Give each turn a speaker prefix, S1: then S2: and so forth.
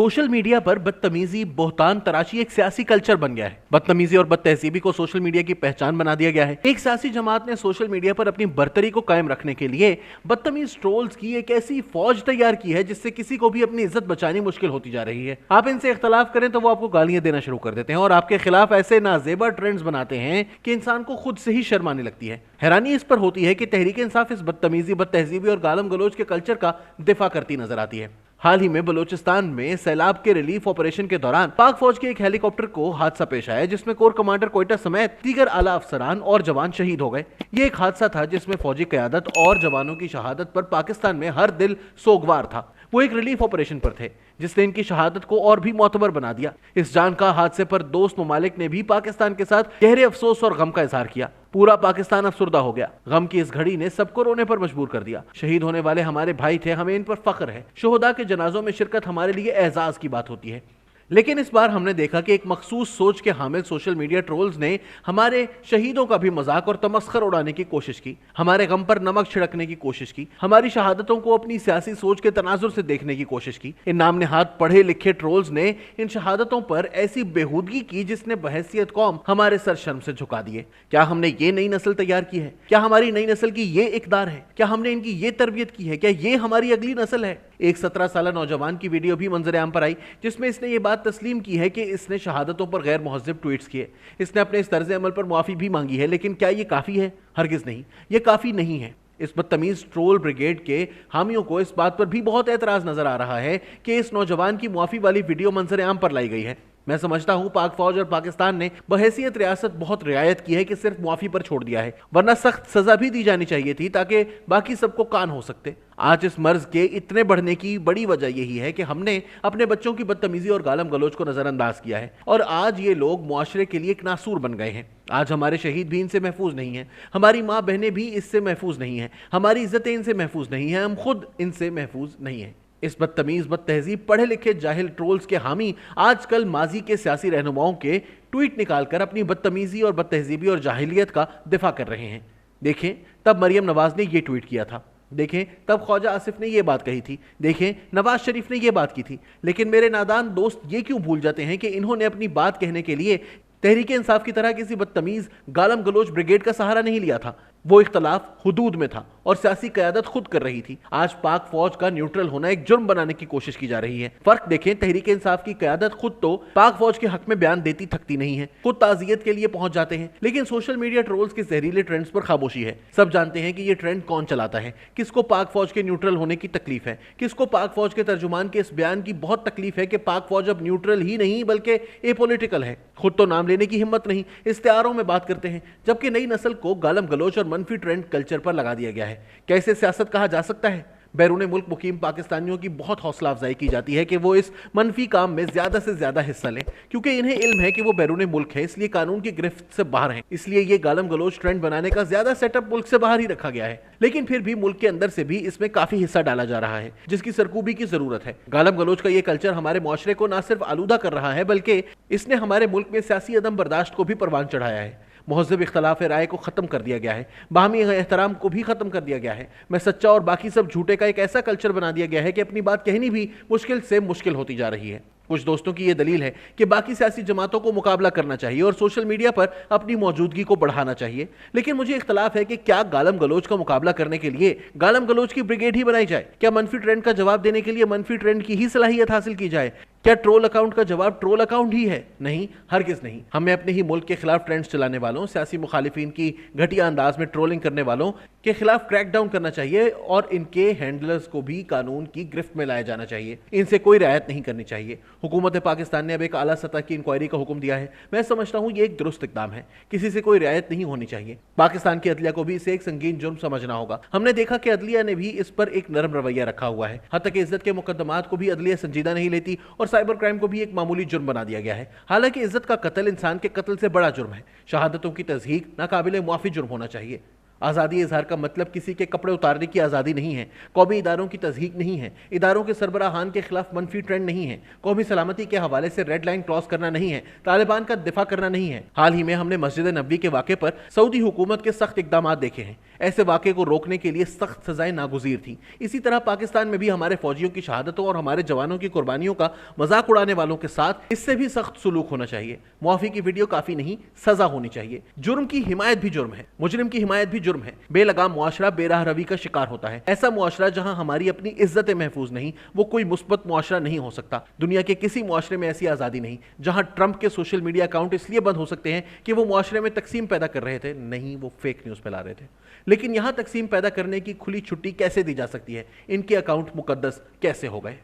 S1: Social media पर बदतमीजी, बोहतान तराशी एक सियासी कल्चर बन गया है। बदतमीजी और बदतहजीबी को सोशल मीडिया की पहचान बना दिया गया है। एक सियासी जमात ने सोशल मीडिया पर अपनी बर्तरी को कायम रखने के लिए बदतमीज ट्रोल्स की एक ऐसी फौज तैयार की है जिससे किसी को भी अपनी इज्जत बचानी मुश्किल होती जा रही है। आप इनसे इख्तलाफ करें तो वो आपको गालियां देना शुरू कर देते हैं और आपके खिलाफ ऐसे नाजेबा ट्रेंड्स बनाते हैं कि इंसान को खुद से ही शर्म आने लगती है। हैरानी इस पर होती है कि तहरीक इंसाफ इस बदतमीजी, बदतहजीबी और गालम गलोच के कल्चर का दिफा करती नजर आती है। हाल ही में बलूचिस्तान में सैलाब के रिलीफ ऑपरेशन के दौरान पाक फौज के एक हेलीकॉप्टर को हादसा पेश आया जिसमें कोर कमांडर कोयटा समेत दीगर आला अफसरान और जवान शहीद हो गए। ये एक हादसा था जिसमें फौजी क़यादत और जवानों की शहादत पर पाकिस्तान में हर दिल सोगवार था। वो एक रिलीफ ऑपरेशन पर थे जिसने इनकी शहादत को और भी मोतबर बना दिया। इस जान का हादसे पर दोस्त ममालिक ने भी पाकिस्तान के साथ गहरे अफसोस और गम का इजहार किया। पूरा पाकिस्तान अफसुर्दा हो गया। गम की इस घड़ी ने सबको रोने पर मजबूर कर दिया। शहीद होने वाले हमारे भाई थे, हमें इन पर फख्र है। शुहदा के जनाजों में शिरकत हमारे लिए एजाज की बात होती है। लेकिन इस बार हमने देखा कि एक मखसूस सोच के हामिल सोशल मीडिया ट्रोल्स ने हमारे शहीदों का भी मजाक और तमस्खर उड़ाने की कोशिश की, हमारे गम पर नमक छिड़कने की कोशिश की, हमारी शहादतों को अपनी सियासी सोच के तनाजुर से देखने की कोशिश की। इन नाम नेहाद पढ़े लिखे ट्रोल्स ने इन शहादतों पर ऐसी बेहूदगी की जिसने बहैसियत कौम हमारे सर शर्म से झुका दिए। क्या हमने ये नई नस्ल तैयार की है? क्या हमारी नई नस्ल की ये इकदार है? क्या हमने इनकी ये तरबियत की है? क्या ये हमारी अगली नस्ल है? एक 17 साल नौजवान की वीडियो भी मंजर आम पर आई जिसमें इसने ये बात तस्लीम की है कि इसने शहादतों पर गैर मुहज़्ज़ब ट्वीट्स किए। इसने अपने इस तर्ज अमल पर मुआफ़ी भी मांगी है, लेकिन क्या ये काफ़ी है? हरगिज़ नहीं, ये काफ़ी नहीं है। इस बदतमीज ट्रोल ब्रिगेड के हामियों को इस बात पर भी बहुत एतराज़ नजर आ रहा है कि इस नौजवान की मुआफ़ी वाली वीडियो मंजर आम पर लाई गई है। मैं समझता हूं पाक फौज और पाकिस्तान ने बहैसियत रियासत बहुत रियायत की है कि सिर्फ मुआफ़ी पर छोड़ दिया है, वरना सख्त सजा भी दी जानी चाहिए थी ताकि बाकी सबको कान हो सकते। आज इस मर्ज के इतने बढ़ने की बड़ी वजह यही है कि हमने अपने बच्चों की बदतमीजी और गालम गलोच को नजरअंदाज किया है और आज ये लोग मुआशरे के लिए एक नासूर बन गए हैं। आज हमारे शहीद भी इनसे महफूज नहीं हैं, हमारी माँ बहनें भी इससे महफूज नहीं हैं, हमारी इज्जतें इनसे महफूज नहीं हैं, हम खुद इनसे महफूज नहीं हैं। इस बदतमीज, बदतहजीब, पढ़े लिखे जाहिल ट्रोल्स के हामी आजकल माजी के सियासी रहनुमाओं के ट्वीट निकालकर अपनी बदतमीजी और बदतहजीबी और जाहिलियत का दिफा कर रहे हैं। देखें, तब मरियम नवाज ने यह ट्वीट किया था। देखें, तब ख्वाजा आसिफ ने यह बात कही थी। देखें, नवाज शरीफ ने यह बात की थी। लेकिन मेरे नादान दोस्त ये क्यों भूल जाते हैं कि इन्होंने अपनी बात कहने के लिए तहरीक इंसाफ की तरह किसी बदतमीज गालम गलोच ब्रिगेड का सहारा नहीं लिया था। वो इख्तलाफ हुदूद में था और सियासी क़यादत खुद कर रही थी। आज पाक फौज का न्यूट्रल होना एक जुर्म बनाने की कोशिश की जा रही है। फर्क देखें, तहरीक इंसाफ की क़यादत खुद तो पाक फौज के हक में बयान देती थकती नहीं है, खुद ताज़ियत के लिए पहुंच जाते हैं, लेकिन सोशल मीडिया ट्रोल्स के जहरीले ट्रेंड्स पर खामोशी है। सब जानते हैं कि ये ट्रेंड कौन चलाता है, किसको पाक फौज के न्यूट्रल होने की तकलीफ है, किसको पाक फौज के तर्जुमान के इस बयान की बहुत तकलीफ है कि पाक फौज अब न्यूट्रल ही नहीं बल्कि एपॉलिटिकल है। खुद तो नाम लेने की हिम्मत नहीं, इस्तेआरों में बात करते हैं, जबकि नई नस्ल को गालम गलोच और मनफी ट्रेंड कल्चर पर लगा दिया गया है। कैसे सियासत कहा जा सकता है? बैरून मुल्क मुकीम पाकिस्तानियों की बहुत हौसला अफजाई की जाती है कि वो इस मनफी काम में ज्यादा से ज्यादा हिस्सा लें, क्योंकि इन्हें इल्म है कि वो बैरून मुल्क है, इसलिए कानून की गिरफ्त से बाहर हैं। इसलिए ये गालम गलोच ट्रेंड बनाने का ज्यादा सेटअप मुल्क से बाहर ही रखा गया है। लेकिन फिर भी मुल्क के अंदर से भी इसमें काफी हिस्सा डाला जा रहा है जिसकी सरकूबी की जरूरत है। गालम गलोच का ये कल्चर हमारे मुआशरे को न सिर्फ आलूदा कर रहा है बल्कि इसने हमारे मुल्क में सियासी अदम बर्दाश्त को भी परवान चढ़ाया है। महज़ब इख्तलाफ राय को ख़त्म कर दिया गया है, बाहमी एहतराम को भी ख़त्म कर दिया गया है। मैं सच्चा और बाकी सब झूठे का एक ऐसा कल्चर बना दिया गया है कि अपनी बात कहनी भी मुश्किल से मुश्किल होती जा रही है। कुछ दोस्तों की यह दलील है कि बाकी सियासी जमातों को मुकाबला करना चाहिए और सोशल मीडिया पर अपनी मौजूदगी को बढ़ाना चाहिए, लेकिन मुझे इख्तलाफ है कि क्या गालम गलोच का मुकाबला करने के लिए गालम गलोच की ब्रिगेड ही बनाई जाए? क्या मनफी ट्रेंड का जवाब देने के लिए मनफी ट्रेंड की ही सलाहियत हासिल की जाए? क्या ट्रोल अकाउंट का जवाब ट्रोल अकाउंट ही है? नहीं, हरगिज़ नहीं। हमें अपने ही मुल्क के खिलाफ ट्रेंड्स चलाने वालों, सियासी मुखालिफिन की घटिया अंदाज में ट्रोलिंग करने वालों के खिलाफ क्रैक डाउन करना चाहिए और इनके हैंडलर्स को भी कानून की गिरफ्त में लाया जाना चाहिए। इनसे कोई रियायत नहीं करनी चाहिए। हुकूमत पाकिस्तान ने अब एक आला सतह की इंक्वायरी का हुक्म दिया है। मैं समझता हूँ ये एक दुरुस्त इक़दाम है। किसी से कोई रियायत नहीं होनी चाहिए। पाकिस्तान की अदलिया को भी इसे एक संगीन जुर्म समझना होगा। हमने देखा कि अदलिया ने भी इस पर एक नरम रवैया रखा हुआ है। हत्या की इज्जत के मुकदमात को भी अदलिया संजीदा नहीं लेती और साइबर क्राइम को भी एक मामूली जुर्म बना दिया गया है। हालांकि इज्जत का कत्ल इंसान के कत्ल से बड़ा जुर्म है। शहादतों की तज़हीक नाकाबिले मुआफ़ी जुर्म होना चाहिए। आज़ादी इजहार का मतलब किसी के कपड़े उतारने की आज़ादी नहीं है, कौमी इदारों की तज़हीक नहीं है, इदारों के सरबराहान के खिलाफ मनफी ट्रेंड नहीं है, कौमी सलामती के हवाले से रेड लाइन क्रॉस करना नहीं है, तालिबान का दिफा करना नहीं है। हाल ही में हमने मस्जिद नबवी के वाक़े पर सऊदी हुकूमत के सख्त इक़दामात देखे हैं। ऐसे वाक़े को रोकने के लिए सख्त सजाएं नागुज़ीर थी। इसी तरह पाकिस्तान में भी हमारे फौजियों की शहादतों और हमारे जवानों की कुर्बानियों का मजाक उड़ाने वालों के साथ इससे भी सख्त सुलूक होना चाहिए। मुआफ़ी की वीडियो काफ़ी नहीं, सज़ा होनी चाहिए। जुर्म की हिमायत भी जुर्म है, मुजरिम की हिमायत भी जुर्म है। बेलगाम मुआशरा बेराह रवी का शिकार होता है। ऐसा मुआशरा जहां हमारी अपनी इज्जतें महफूज नहीं, वो कोई मुस्बत मुआशरा नहीं हो सकता। दुनिया के किसी मुआशरे में ऐसी आज़ादी नहीं जहां ट्रंप के सोशल मीडिया अकाउंट इसलिए बंद हो सकते हैं कि वो मुआशरे में तकसीम पैदा कर रहे थे, नहीं वो फेक न्यूज़ फैला रहे थे। लेकिन यहां तकसीम पैदा करने की खुली छुट्टी कैसे दी जा सकती है? इनके अकाउंट मुकद्दस कैसे हो गए?